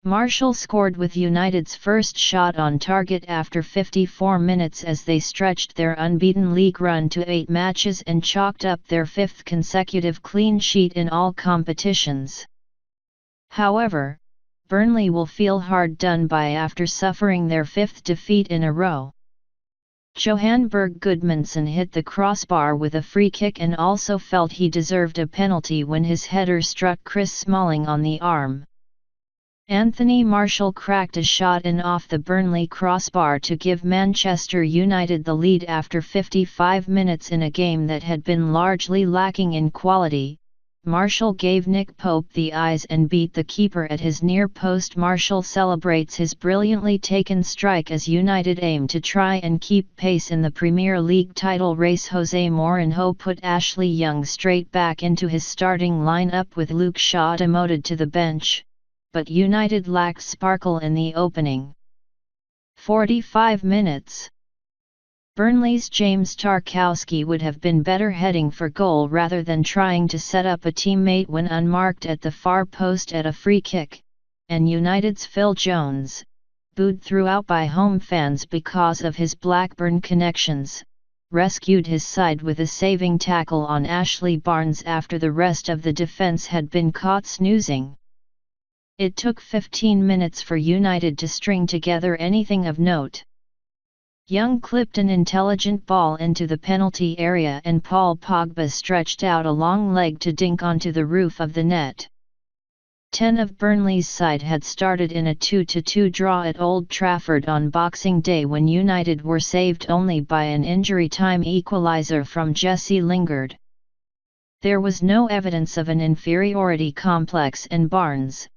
Marshall scored with United's first shot on target after 54 minutes as they stretched their unbeaten league run to 8 matches and chalked up their 5th consecutive clean sheet in all competitions. However, Burnley will feel hard done by after suffering their 5th defeat in a row. Johan Berg Gudmundsson hit the crossbar with a free kick and also felt he deserved a penalty when his header struck Chris Smalling on the arm. Anthony Marshall cracked a shot in off the Burnley crossbar to give Manchester United the lead after 55 minutes in a game that had been largely lacking in quality. Marshall gave Nick Pope the eyes and beat the keeper at his near post. Marshall celebrates his brilliantly taken strike as United aim to try and keep pace in the Premier League title race. Jose Mourinho put Ashley Young straight back into his starting lineup with Luke Shaw demoted to the bench, but United lacked sparkle in the opening 45 minutes. Burnley's James Tarkowski would have been better heading for goal rather than trying to set up a teammate when unmarked at the far post at a free kick, and United's Phil Jones, booed throughout by home fans because of his Blackburn connections, rescued his side with a saving tackle on Ashley Barnes after the rest of the defence had been caught snoozing. It took 15 minutes for United to string together anything of note. Young clipped an intelligent ball into the penalty area and Paul Pogba stretched out a long leg to dink onto the roof of the net. 10 of Burnley's side had started in a 2-2 draw at Old Trafford on Boxing Day when United were saved only by an injury-time equaliser from Jesse Lingard. There was no evidence of an inferiority complex and Barnes,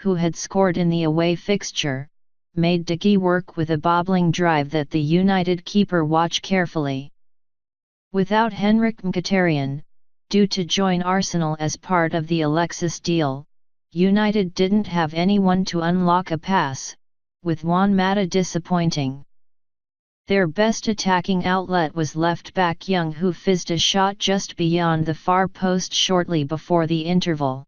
who had scored in the away fixture, made De Gea work with a bobbling drive that the United keeper watched carefully. Without Henrik Mkhitaryan, due to join Arsenal as part of the Alexis deal, United didn't have anyone to unlock a pass, with Juan Mata disappointing. Their best attacking outlet was left-back Young, who fizzed a shot just beyond the far post shortly before the interval.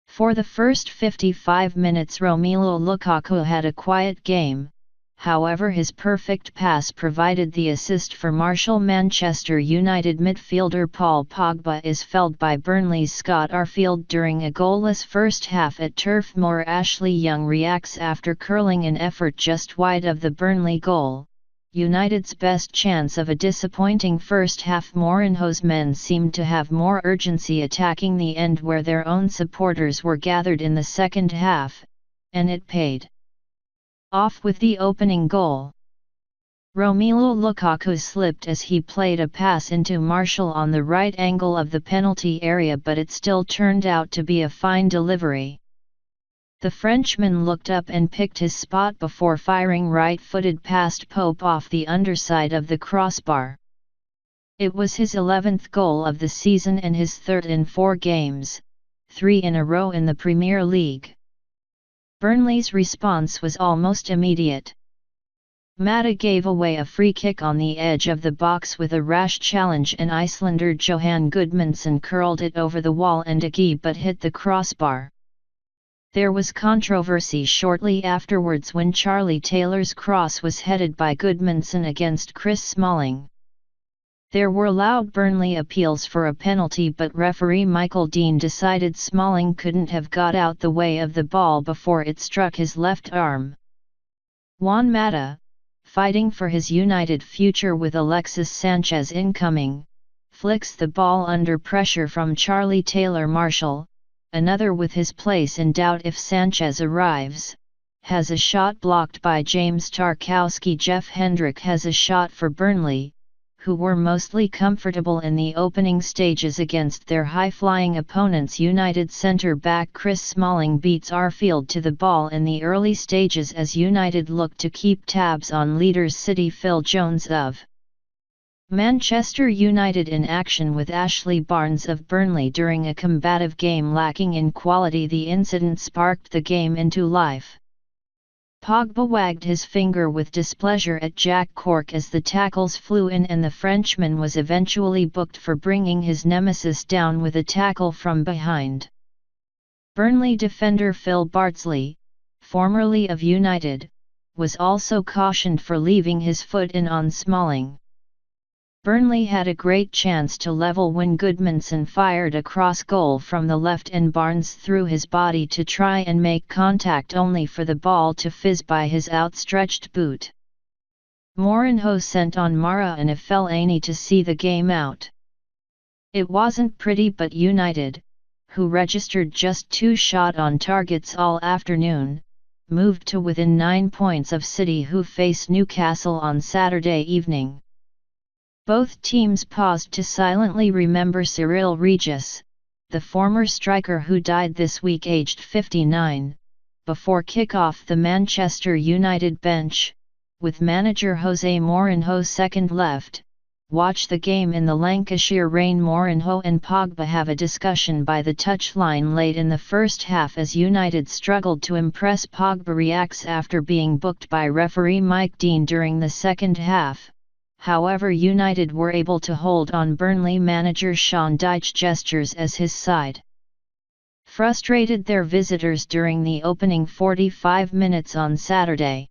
For the first 55 minutes Romelu Lukaku had a quiet game, however his perfect pass provided the assist for Marshall. Manchester United midfielder Paul Pogba is felled by Burnley's Scott Arfield during a goalless first half at Turf Moor. Ashley Young reacts after curling an effort just wide of the Burnley goal. United's best chance of a disappointing first half. Mourinho's men seemed to have more urgency attacking the end where their own supporters were gathered in the second half, and it paid off with the opening goal. Romelu Lukaku slipped as he played a pass into Marshall on the right angle of the penalty area, but it still turned out to be a fine delivery. The Frenchman looked up and picked his spot before firing right-footed past Pope off the underside of the crossbar. It was his 11th goal of the season and his 3rd in 4 games, 3 in a row in the Premier League. Burnley's response was almost immediate. Mata gave away a free kick on the edge of the box with a rash challenge and Icelander Johan Gudmundsson curled it over the wall and De Gea but hit the crossbar. There was controversy shortly afterwards when Charlie Taylor's cross was headed by Gudmundsson against Chris Smalling. There were loud Burnley appeals for a penalty, but referee Michael Dean decided Smalling couldn't have got out the way of the ball before it struck his left arm. Juan Mata, fighting for his United future with Alexis Sanchez incoming, flicks the ball under pressure from Charlie Taylor. Marshall, another with his place in doubt if Sanchez arrives, has a shot blocked by James Tarkowski. Jeff Hendrick has a shot for Burnley, who were mostly comfortable in the opening stages against their high-flying opponents. United centre-back Chris Smalling beats Arfield to the ball in the early stages as United looked to keep tabs on leaders City. Phil Jones of Manchester United in action with Ashley Barnes of Burnley during a combative game lacking in quality. The incident sparked the game into life. Pogba wagged his finger with displeasure at Jack Cork as the tackles flew in and the Frenchman was eventually booked for bringing his nemesis down with a tackle from behind. Burnley defender Phil Bardsley, formerly of United, was also cautioned for leaving his foot in on Smalling. Burnley had a great chance to level when Goodmanson fired a cross goal from the left and Barnes threw his body to try and make contact only for the ball to fizz by his outstretched boot. Mourinho sent on Mara and Fellaini to see the game out. It wasn't pretty, but United, who registered just 2 shot on targets all afternoon, moved to within 9 points of City, who face Newcastle on Saturday evening. Both teams paused to silently remember Cyril Regis, the former striker who died this week aged 59, before kick-off. The Manchester United bench, with manager Jose Mourinho second left, watch the game in the Lancashire rain. Mourinho and Pogba have a discussion by the touchline late in the first half as United struggled to impress. Pogba reacts after being booked by referee Mike Dean during the second half. However, United were able to hold on. Burnley manager Sean Dyche gestures as his side frustrated their visitors during the opening 45 minutes on Saturday.